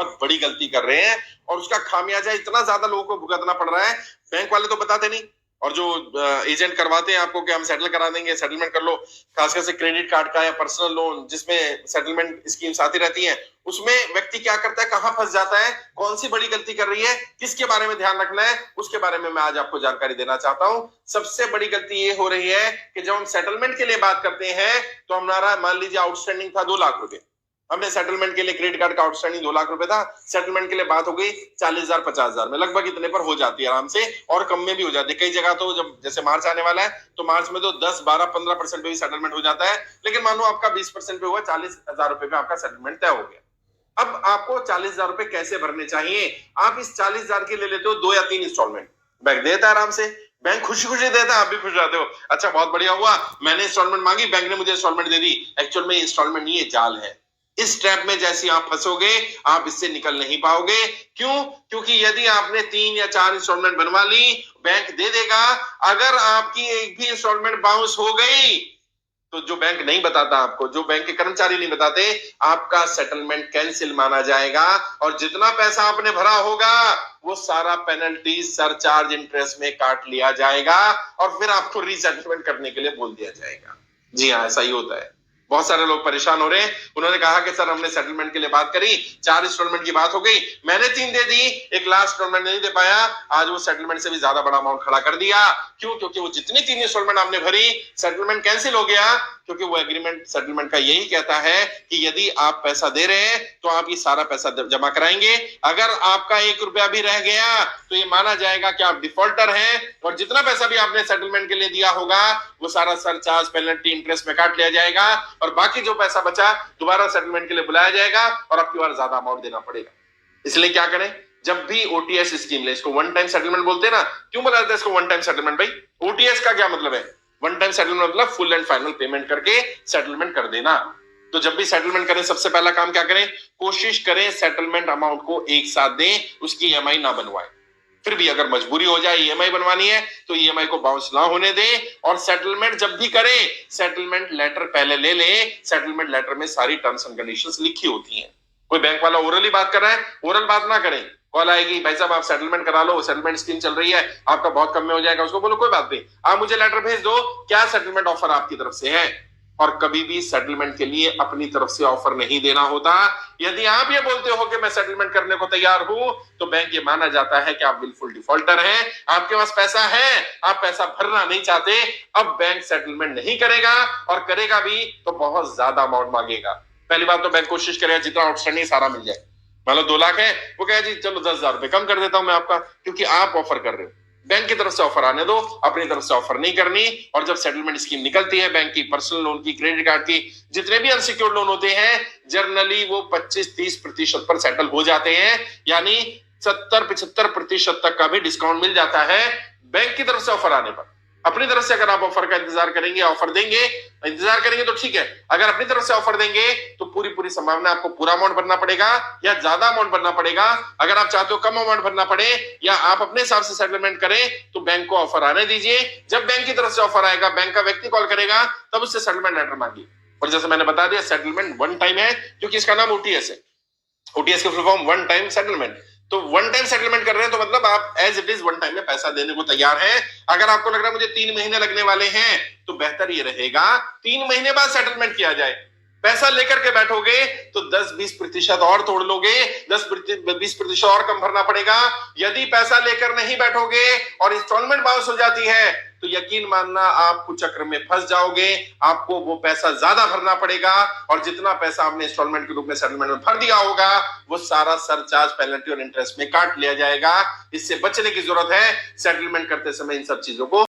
बहुत बड़ी गलती कर रहे हैं और उसका खामियाजा इतना ज्यादा लोगों को भुगतना पड़ रहा है। बैंक वाले तो बताते नहीं, और जो एजेंट करवाते हैं आपको कि हम सेटल करा देंगे, सेटलमेंट कर लो, खासकर से क्रेडिट कार्ड का या पर्सनल लोन जिसमें सेटलमेंट स्कीम्स आती रहती हैं, उसमें व्यक्ति क्या करता है, कहां फंस जाता है, कौन सी बड़ी गलती कर रही है, किसके बारे में ध्यान रखना है, उसके बारे में मैं आज आपको जानकारी देना चाहता हूं। सबसे बड़ी गलती ये हो रही है कि जब हम सेटलमेंट के लिए बात करते हैं तो हमारा मान लीजिए आउटस्टैंडिंग था 2 लाख रुपए, हमने सेटलमेंट के लिए क्रेडिट कार्ड का आउटस्टैंडिंग 2 लाख रुपए था, सेटलमेंट के लिए बात हो गई 40,000 50,000 में, लगभग इतने पर हो जाती है आराम से, और कम में भी हो जाती है। कई जगह तो जब जैसे मार्च आने वाला है तो मार्च में तो 10 12 15% पे भी सेटलमेंट हो जाता है, लेकिन मानो आपका 20% पे हुआ, 40,000 रुपए पे आपका सेटलमेंट तय हो गया। अब आपको 40,000 रुपए कैसे भरने चाहिए? आप इस 40,000 के ले लेते हो 2 या 3 इंस्टॉलमेंट, बैंक देता है आराम से, बैंक खुशी खुशी देता है, आप भी खुश रहते हो, अच्छा बहुत बढ़िया हुआ, मैंने इंस्टॉलमेंट मांगी, बैंक ने मुझे इंस्टॉलमेंट दे दी। एक्चुअल में इंस्टॉलमेंट नहीं, ये जाल है। इस ट्रैप में जैसे आप फंसोगे आप इससे निकल नहीं पाओगे। क्यों? क्योंकि यदि आपने 3 या 4 इंस्टॉलमेंट बनवा ली, बैंक दे देगा, अगर आपकी एक भी इंस्टॉलमेंट बाउंस हो गई तो जो बैंक नहीं बताता आपको, जो बैंक के कर्मचारी नहीं बताते, आपका सेटलमेंट कैंसिल माना जाएगा और जितना पैसा आपने भरा होगा वो सारा पेनल्टी, सरचार्ज, इंटरेस्ट में काट लिया जाएगा और फिर आपको रीसेटलमेंट करने के लिए बोल दिया जाएगा। जी हाँ, ऐसा ही होता है। बहुत सारे लोग परेशान हो रहे हैं। उन्होंने कहा कि सर हमने सेटलमेंट के लिए बात करी, 4 इंस्टॉलमेंट की बात हो गई, मैंने 3 दे दी, एक लास्ट इंस्टॉलमेंट नहीं दे पाया, आज वो सेटलमेंट से भी ज्यादा बड़ा अमाउंट खड़ा कर दिया। क्यों? क्योंकि वो जितनी 3 इंस्टॉलमेंट आपने भरी, सेटलमेंट कैंसिल हो गया, क्योंकि वो एग्रीमेंट सेटलमेंट का यही कहता है कि यदि आप पैसा दे रहे हैं तो आप ये सारा पैसा जमा कराएंगे, अगर आपका 1 रुपया भी रह गया तो ये माना जाएगा कि आप डिफॉल्टर हैं और जितना पैसा भी आपने सेटलमेंट के लिए दिया होगा वो सारा सरचार्ज, पेनल्टी, इंटरेस्ट में काट लिया जाएगा और बाकी जो पैसा बचा दोबारा सेटलमेंट के लिए बुलाया जाएगा और आपकी बार ज्यादा अमाउंट देना पड़ेगा। इसलिए क्या करें, जब भी ओटीएस स्कीम ले, इसको वन टाइम सेटलमेंट बोलते हैं ना, क्यों बोला जाता है इसको वन टाइम सेटलमेंट? भाई ओटीएस का क्या मतलब है? वन टाइम सेटलमेंट मतलब फुल एंड फाइनल पेमेंट करके सेटलमेंट कर देना। तो जब भी सेटलमेंट करें सबसे पहला काम क्या करें, कोशिश करें सेटलमेंट अमाउंट को एक साथ दें, उसकी ईएमआई ना बनवाएं। फिर भी अगर मजबूरी हो जाए ईएमआई बनवानी है तो ईएमआई को बाउंस ना होने दें और सेटलमेंट जब भी करें सेटलमेंट लेटर पहले ले लें। सेटलमेंट लेटर में सारी टर्म्स एंड कंडीशंस लिखी होती हैं। कोई बैंक वाला ओरली बात कर रहा है, ओरल बात ना करें, कॉल आएगी भाई साहब आप सेटलमेंट करा लो, सेटलमेंट स्कीम चल रही है, आपका बहुत कम में हो जाएगा, उसको बोलो कोई बात नहीं, आप मुझे लेटर भेज दो, क्या सेटलमेंट ऑफर आपकी तरफ से है। और कभी भी सेटलमेंट के लिए अपनी तरफ से ऑफर नहीं देना होता। यदि आप ये बोलते हो कि मैं सेटलमेंट करने को तैयार हूं तो बैंक ये माना जाता है कि आप बिल्कुल डिफॉल्टर हैं, आपके पास पैसा है, आप पैसा भरना नहीं चाहते। अब बैंक सेटलमेंट नहीं करेगा और करेगा भी तो बहुत ज्यादा अमाउंट मांगेगा। पहली बात तो बैंक कोशिश करेगा जितना आउटस्टैंडिंग सारा मिल जाए। मान लो 2 लाख है, वो कहे जी चलो 10,000 रुपए कम कर देता हूं मैं आपका, क्योंकि आप ऑफर कर रहे हो। बैंक की तरफ से ऑफर आने दो, अपनी तरफ से ऑफर नहीं करनी। और जब सेटलमेंट स्कीम निकलती है बैंक की, पर्सनल लोन की, क्रेडिट कार्ड की, जितने भी अनसिक्योर्ड लोन होते हैं जनरली वो 25-30% पर सेटल हो जाते हैं, यानी 70-75% तक का भी डिस्काउंट मिल जाता है बैंक की तरफ से ऑफर आने पर। अपनी तरफ से अगर आप ऑफर का इंतजार करेंगे, ऑफर देंगे, इंतजार करेंगे तो ठीक है, अगर अपनी तरफ से ऑफर देंगे तो पूरी संभावना आपको पूरा अमाउंट भरना पड़ेगा या ज्यादा अमाउंट भरना पड़ेगा। अगर आप चाहते हो कम अमाउंट भरना पड़े या आप अपने हिसाब से सेटलमेंट करें तो बैंक को ऑफर आने दीजिए। जब बैंक की तरफ से ऑफर आएगा, बैंक का व्यक्ति कॉल करेगा, तब उससे सेटलमेंट लेटर मांगिए। और जैसे मैंने बता दिया सेटलमेंट वन टाइम है क्योंकि इसका नाम ओटीएस है। ओटीएस का full form one time settlement. तो वन टाइम सेटलमेंट कर रहे हैं तो मतलब आप as it is one time में पैसा देने को तैयार हैं। अगर आपको लग रहा है मुझे 3 महीने लगने वाले हैं तो बेहतर ये रहेगा 3 महीने बाद सेटलमेंट किया जाए। पैसा लेकर के बैठोगे तो 10-20% और तोड़ लोगे, 10-20% और कम भरना पड़ेगा। यदि पैसा लेकर नहीं बैठोगे और इंस्टॉलमेंट बाउंस हो जाती है तो यकीन मानना आप कुचक्र में फंस जाओगे, आपको वो पैसा ज्यादा भरना पड़ेगा और जितना पैसा आपने इंस्टॉलमेंट के रूप में सेटलमेंट में भर दिया होगा वो सारा सरचार्ज, पेनल्टी और इंटरेस्ट में काट लिया जाएगा। इससे बचने की जरूरत है। सेटलमेंट करते समय इन सब चीजों को